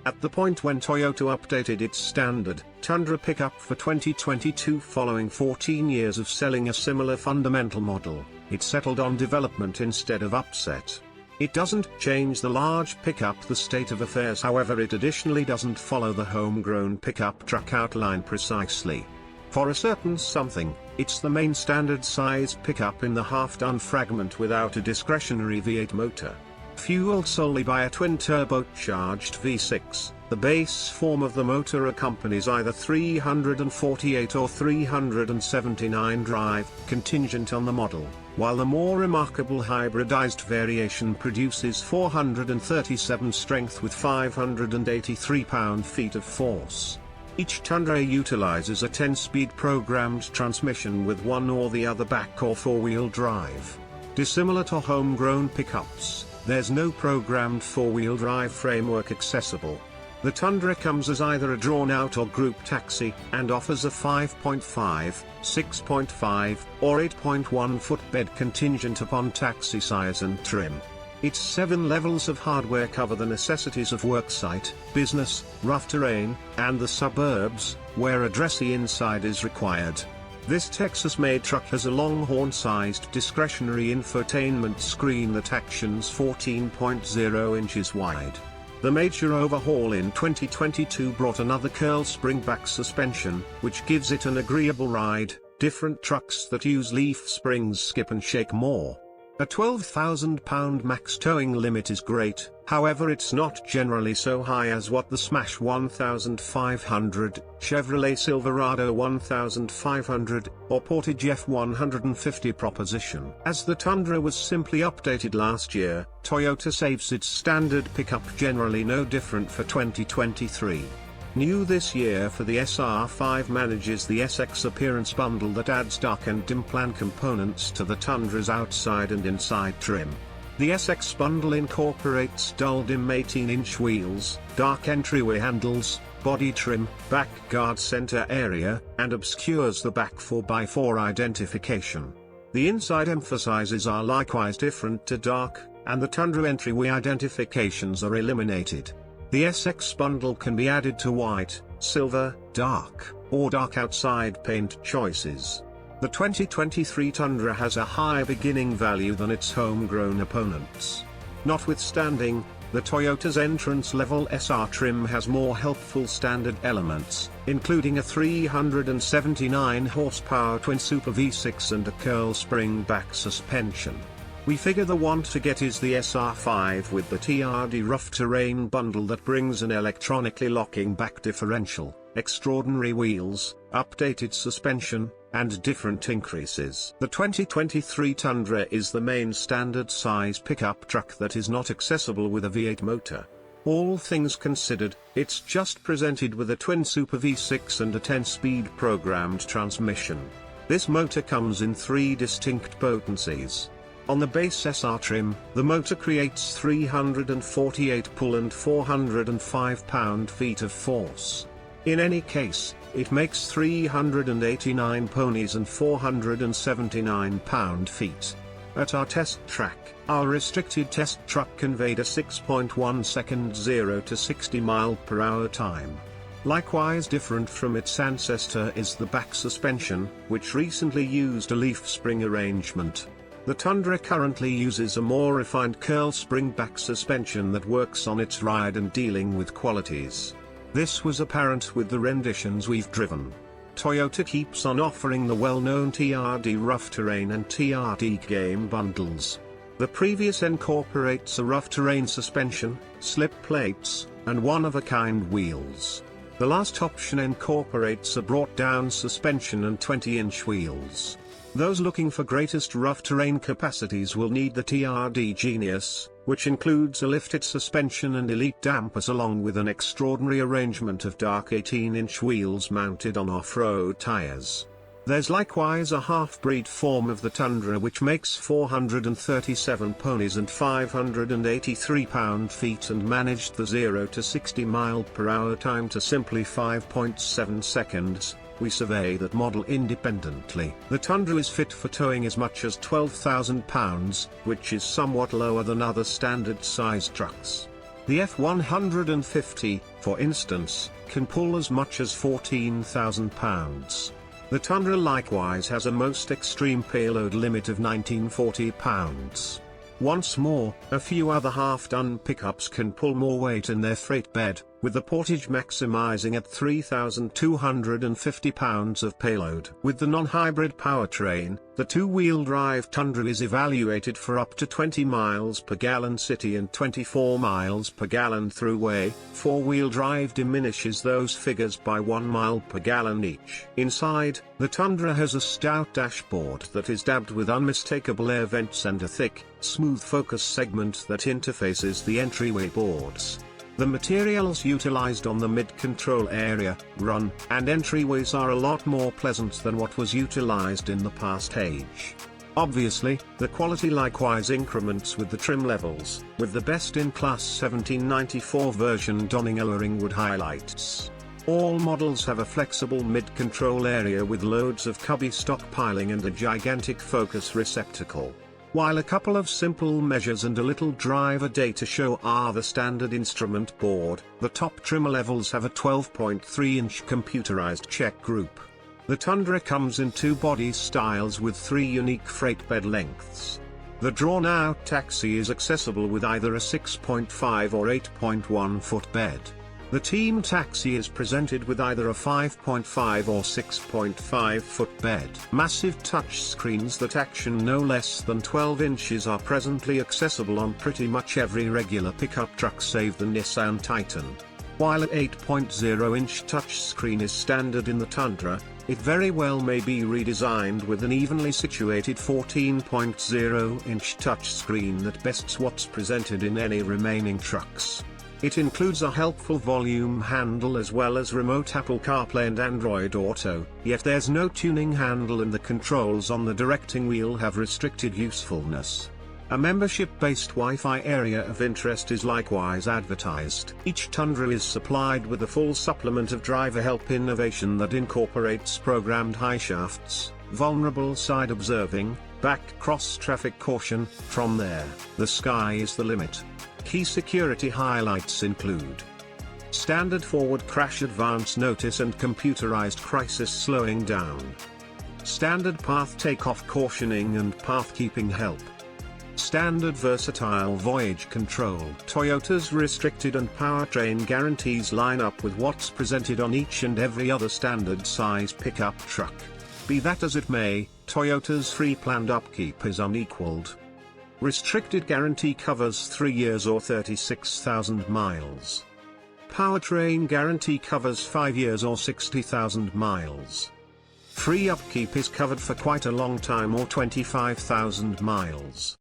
At the point when Toyota updated its standard Tundra pickup for 2022 following 14 years of selling a similar fundamental model, it settled on development instead of upset. It doesn't change the large pickup the state of affairs, however it additionally doesn't follow the homegrown pickup truck outline precisely. For a certain something, it's the main standard size pickup in the half-ton fragment without a discretionary V8 motor. Fueled solely by a twin-turbocharged V6, the base form of the motor accompanies either 348 or 379 drive, contingent on the model, while the more remarkable hybridized variation produces 437 strength with 583 pound-feet of force. Each Tundra utilizes a 10-speed programmed transmission with one or the other back or four-wheel drive. Dissimilar to homegrown pickups, there's no programmed four-wheel drive framework accessible. The Tundra comes as either a drawn-out or group taxi, and offers a 5.5, 6.5, or 8.1 footbed contingent upon taxi size and trim. Its 7 levels of hardware cover the necessities of worksite, business, rough terrain, and the suburbs, where a dressy inside is required. This Texas-made truck has a longhorn-sized discretionary infotainment screen that actions 14.0 inches wide. The major overhaul in 2022 brought another curl spring-back suspension, which gives it an agreeable ride. Different trucks that use leaf springs skip and shake more. A 12,000-pound max towing limit is great, however it's not generally so high as what the Smash 1500, Chevrolet Silverado 1500, or Portage F-150 proposition. As the Tundra was simply updated last year, Toyota saves its standard pickup generally no different for 2023. New this year for the SR5 manages the SX appearance bundle that adds dark and dim plan components to the Tundra's outside and inside trim. The SX bundle incorporates dull dim 18-inch wheels, dark entryway handles, body trim, back guard center area, and obscures the back 4x4 identification. The inside emphasizes are likewise different to dark, and the Tundra entryway identifications are eliminated. The SX bundle can be added to white, silver, dark, or dark outside paint choices. The 2023 Tundra has a higher beginning value than its homegrown opponents. Notwithstanding, the Toyota's entrance-level SR trim has more helpful standard elements, including a 379 horsepower twin Super V6 and a curl spring-back suspension. We figure the one to get is the SR5 with the TRD rough terrain bundle that brings an electronically locking back differential, extraordinary wheels, updated suspension, and different increases. The 2023 Tundra is the main standard size pickup truck that is not accessible with a V8 motor. All things considered, it's just presented with a twin Super V6 and a 10-speed programmed transmission. This motor comes in 3 distinct potencies. On the base SR trim, the motor creates 348 pull and 405 pound-feet of force. In any case, it makes 389 ponies and 479 pound-feet. At our test track, our restricted test truck conveyed a 6.1 second 0 to 60 mph time. Likewise different from its ancestor is the back suspension, which recently used a leaf spring arrangement. The Tundra currently uses a more refined curl spring-back suspension that works on its ride and dealing with qualities. This was apparent with the renditions we've driven. Toyota keeps on offering the well-known TRD rough terrain and TRD game bundles. The previous incorporates a rough terrain suspension, slip plates, and one-of-a-kind wheels. The last option incorporates a brought-down suspension and 20-inch wheels. Those looking for greatest rough terrain capacities will need the TRD Genius, which includes a lifted suspension and elite dampers along with an extraordinary arrangement of dark 18-inch wheels mounted on off-road tires. There's likewise a half-breed form of the Tundra which makes 437 ponies and 583 pound-feet and managed the 0 to 60 mph time to simply 5.7 seconds. We survey that model independently. The Tundra is fit for towing as much as 12,000 pounds, which is somewhat lower than other standard-sized trucks. The F-150, for instance, can pull as much as 14,000 pounds. The Tundra likewise has a most extreme payload limit of 1940 pounds. Once more, a few other half-ton pickups can pull more weight in their freight bed, with the Portage maximizing at 3,250 pounds of payload. With the non-hybrid powertrain, the two-wheel drive Tundra is evaluated for up to 20 miles per gallon city and 24 miles per gallon throughway. Four-wheel drive diminishes those figures by 1 mile per gallon each. Inside, the Tundra has a stout dashboard that is dabbed with unmistakable air vents and a thick, smooth focus segment that interfaces the entryway boards. The materials utilized on the mid-control area, run, and entryways are a lot more pleasant than what was utilized in the past age. Obviously, the quality likewise increments with the trim levels, with the best-in-class 1794 version donning alluring wood highlights. All models have a flexible mid-control area with loads of cubby stockpiling and a gigantic focus receptacle. While a couple of simple measures and a little driver data show are the standard instrument board, the top trim levels have a 12.3-inch computerized check group. The Tundra comes in two body styles with 3 unique freight bed lengths. The drawn-out taxi is accessible with either a 6.5 or 8.1 foot bed. The Team Taxi is presented with either a 5.5 or 6.5 foot bed. Massive touch screens that action no less than 12 inches are presently accessible on pretty much every regular pickup truck save the Nissan Titan. While an 8.0-inch touchscreen is standard in the Tundra, it very well may be redesigned with an evenly situated 14.0-inch touchscreen that bests what's presented in any remaining trucks. It includes a helpful volume handle as well as remote Apple CarPlay and Android Auto, yet there's no tuning handle and the controls on the directing wheel have restricted usefulness. A membership-based Wi-Fi area of interest is likewise advertised. Each Tundra is supplied with a full supplement of driver help innovation that incorporates programmed high shafts, vulnerable side observing, back cross-traffic caution. From there, the sky is the limit. Key security highlights include standard forward crash advance notice and computerized crisis slowing down, standard path takeoff cautioning and path keeping help, standard versatile voyage control. Toyota's restricted and powertrain guarantees line up with what's presented on each and every other standard size pickup truck. Be that as it may, Toyota's free planned upkeep is unequaled. Restricted guarantee covers 3 years or 36,000 miles. Powertrain guarantee covers 5 years or 60,000 miles. Free upkeep is covered for quite a long time or 25,000 miles.